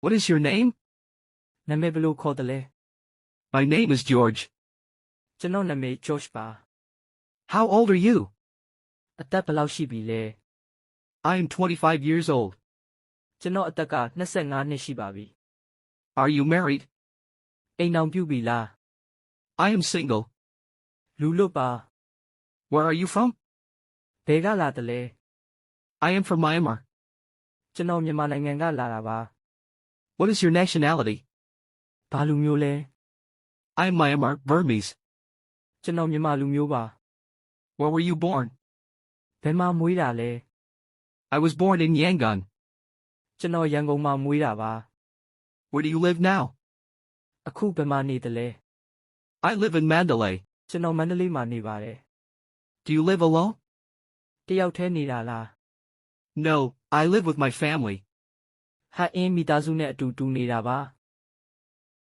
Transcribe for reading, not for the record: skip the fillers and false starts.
What is your name? နာမည်ဘယ်လိုခေါ်တယ်လဲ My name is George. ကျွန်တော်နာမည် George ပါ How old are you? အသက်ဘယ်လောက်ရှိပြီလဲ I am 25 years old. ကျွန်တော်အသက်က25နှစ်ရှိပါပြီ Are you married? အိမ်အောင်ပြုပြီလား I am single. လူလွတ်ပါ Where are you from? ဘယ်ကလာတယ်လဲ I am from Myanmar. ကျွန်တော်မြန်မာနိုင်ငံကလာတာပါ What is your nationality? ဘာလူမျိုးလဲ I am Myanmar Burmese. ကျွန်တော်မြန်မာလူမျိုးပါ Where were you born? ဘယ်မှာမွေးတာလဲ I was born in Yangon. ကျွန်တော်ရန်ကုန်မှာမွေးတာပါ Where do you live now? အခုဘယ်မှာနေတယ်လဲ I live in Mandalay. ကျွန်တော်မန္တလေးမှာနေပါတယ် Do you live alone? တယောက်တည်းနေတာလား No, I live with my family. ဟာအင်းမိသားစုနဲ့အတူတူနေတာပါ